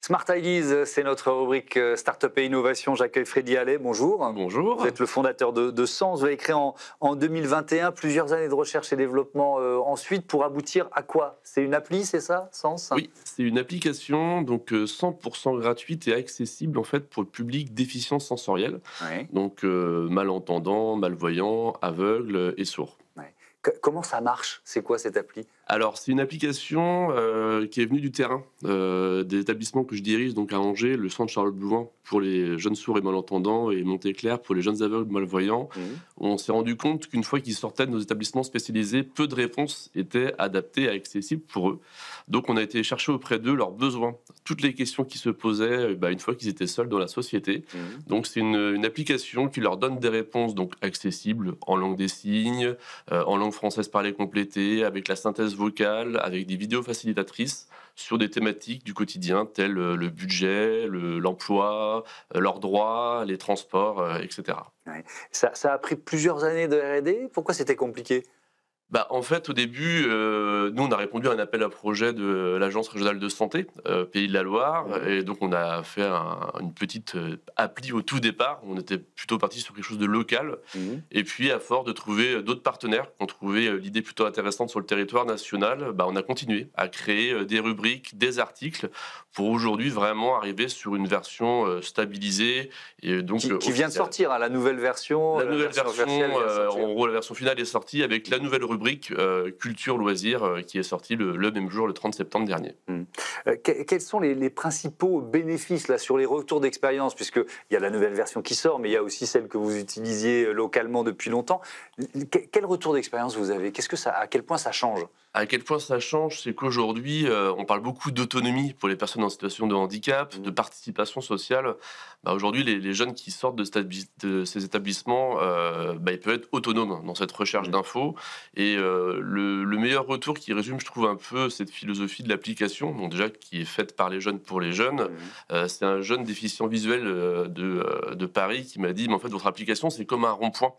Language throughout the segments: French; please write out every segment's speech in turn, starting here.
Smart Ideas, c'est notre rubrique Startup et Innovation. J'accueille Freddy Allais. Bonjour. Bonjour. Vous êtes le fondateur de Sens. Vous avez créé en 2021 plusieurs années de recherche et développement ensuite pour aboutir à quoi? C'est une appli, c'est ça, Sens? Oui, c'est une application donc 100% gratuite et accessible en fait pour le public déficience sensorielle, Oui. donc malentendant, malvoyant, aveugle et sourd. Ouais. Comment ça marche? C'est quoi cette appli? Alors, c'est une application qui est venue du terrain, des établissements que je dirige, donc à Angers, le centre Charles-Blouin pour les jeunes sourds et malentendants et Montéclair pour les jeunes aveugles malvoyants. Mhm. On s'est rendu compte qu'une fois qu'ils sortaient de nos établissements spécialisés, peu de réponses étaient adaptées et accessibles pour eux. Donc, on a été chercher auprès d'eux leurs besoins, toutes les questions qui se posaient une fois qu'ils étaient seuls dans la société. Mhm. Donc, c'est une application qui leur donne des réponses donc accessibles en langue des signes, en langue française parlée complétée, avec la synthèse vocale, avec des vidéos facilitatrices sur des thématiques du quotidien telles le budget, l'emploi, leurs droits, les transports, etc. Ouais. Ça a pris plusieurs années de R&D. Pourquoi c'était compliqué? En fait, au début, nous, on a répondu à un appel à projet de l'Agence régionale de santé, Pays de la Loire. Mhm. Et donc, on a fait une petite appli au tout départ. On était plutôt parti sur quelque chose de local. Mhm. Et puis, à force de trouver d'autres partenaires qui ont trouvé l'idée plutôt intéressante sur le territoire national, on a continué à créer des rubriques, des articles, pour aujourd'hui vraiment arriver sur une version stabilisée. Et donc, Qui vient de officielle. sortir, hein, la nouvelle version. La nouvelle version, officielle vient de sortir. en gros, la version finale est sortie avec la nouvelle rubrique Culture Loisirs qui est sortie le même jour, le 30 septembre dernier. Quels sont les principaux bénéfices là, sur les retours d'expérience? Puisqu'il y a la nouvelle version qui sort, mais il y a aussi celle que vous utilisiez localement depuis longtemps. Quel retour d'expérience vous avez? À quel point ça change? À quel point ça change, c'est qu'aujourd'hui, on parle beaucoup d'autonomie pour les personnes en situation de handicap, de participation sociale. Aujourd'hui, les jeunes qui sortent de ces établissements, ils peuvent être autonomes dans cette recherche d'infos. Et le meilleur retour qui résume, je trouve, un peu cette philosophie de l'application, donc déjà qui est faite par les jeunes pour les jeunes, c'est un jeune déficient visuel de Paris qui m'a dit, mais en fait, votre application, c'est comme un rond-point.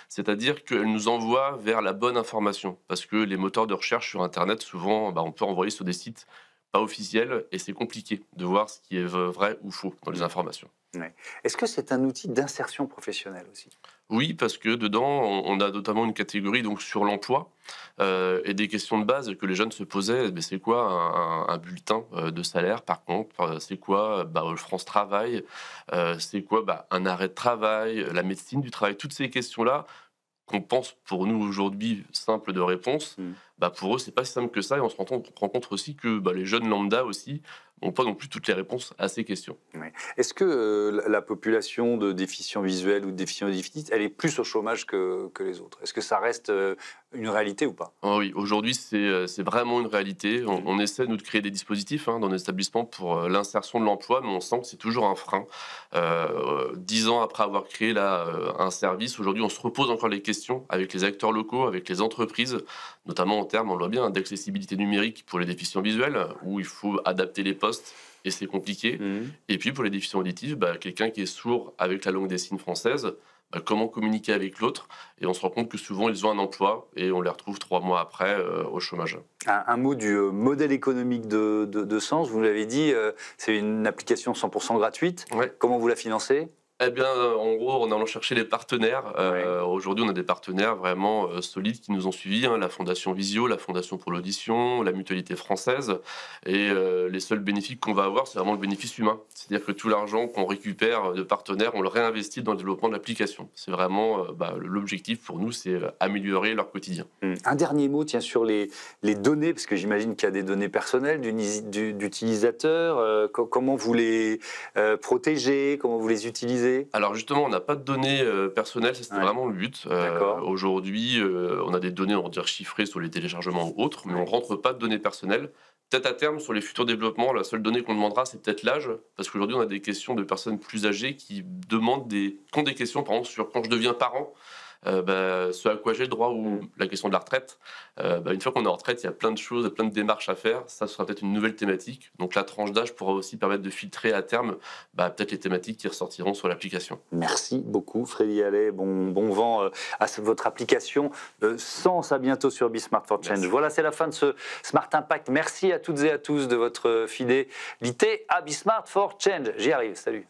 C'est-à-dire qu'elle nous envoie vers la bonne information. Parce que les moteurs de recherche sur Internet, souvent, on peut envoyer sur des sites pas officiels et c'est compliqué de voir ce qui est vrai ou faux dans les informations. Ouais. Est-ce que c'est un outil d'insertion professionnelle aussi? Oui, parce que dedans, on a notamment une catégorie donc, sur l'emploi et des questions de base que les jeunes se posaient. C'est quoi un bulletin de salaire, par contre? C'est quoi France Travail? C'est quoi un arrêt de travail? La médecine du travail? Toutes ces questions-là qu'on pense pour nous aujourd'hui simples de réponse, pour eux, c'est pas si simple que ça. Et on se rend compte aussi que les jeunes lambda aussi n'ont pas non plus toutes les réponses à ces questions. Ouais. Est-ce que la population de déficients visuels ou de déficients auditifs, elle est plus au chômage que les autres? Est-ce que ça reste une réalité ou pas? Oh oui, aujourd'hui, c'est vraiment une réalité. On essaie, nous, de créer des dispositifs dans nos établissements pour l'insertion de l'emploi, mais on sent que c'est toujours un frein. 10 ans après avoir créé un service, aujourd'hui, on se repose encore les questions avec les acteurs locaux, avec les entreprises, notamment en termes, on le voit bien, d'accessibilité numérique pour les déficients visuels, où il faut adapter les postes, et c'est compliqué. Et puis, pour les déficients auditifs, quelqu'un qui est sourd avec la langue des signes française, comment communiquer avec l'autre? Et on se rend compte que souvent, ils ont un emploi et on les retrouve 3 mois après au chômage. Un mot du modèle économique de Sens, vous l'avez dit, c'est une application 100% gratuite. Ouais. Comment vous la financez? En gros, en allant chercher les partenaires. Ouais. Aujourd'hui, on a des partenaires vraiment solides qui nous ont suivis. La Fondation Visio, la Fondation pour l'audition, la Mutualité française. Et les seuls bénéfices qu'on va avoir, c'est vraiment le bénéfice humain. C'est-à-dire que tout l'argent qu'on récupère de partenaires, on le réinvestit dans le développement de l'application. C'est vraiment l'objectif pour nous, c'est améliorer leur quotidien. Un dernier mot, tiens, sur les données, parce que j'imagine qu'il y a des données personnelles d'utilisateurs. Comment vous les protégez? Comment vous les utilisez? Alors justement, on n'a pas de données personnelles, ça c'était vraiment le but. Aujourd'hui, on a des données, on va dire, chiffrées sur les téléchargements ou autres, mais on ne rentre pas de données personnelles. Peut-être à terme, sur les futurs développements, la seule donnée qu'on demandera, c'est peut-être l'âge, parce qu'aujourd'hui, on a des questions de personnes plus âgées qui ont des questions, par exemple, sur quand je deviens parent. ce à quoi j'ai le droit ou la question de la retraite. Une fois qu'on est en retraite, il y a plein de choses, plein de démarches à faire. Ça sera peut-être une nouvelle thématique. Donc la tranche d'âge pourra aussi permettre de filtrer à terme peut-être les thématiques qui ressortiront sur l'application. Merci beaucoup Freddy Allais, bon vent à votre application. Sens, à bientôt sur Be Smart for Change. Merci. Voilà, c'est la fin de ce Smart Impact. Merci à toutes et à tous de votre fidélité à Be Smart for Change. J'y arrive, salut.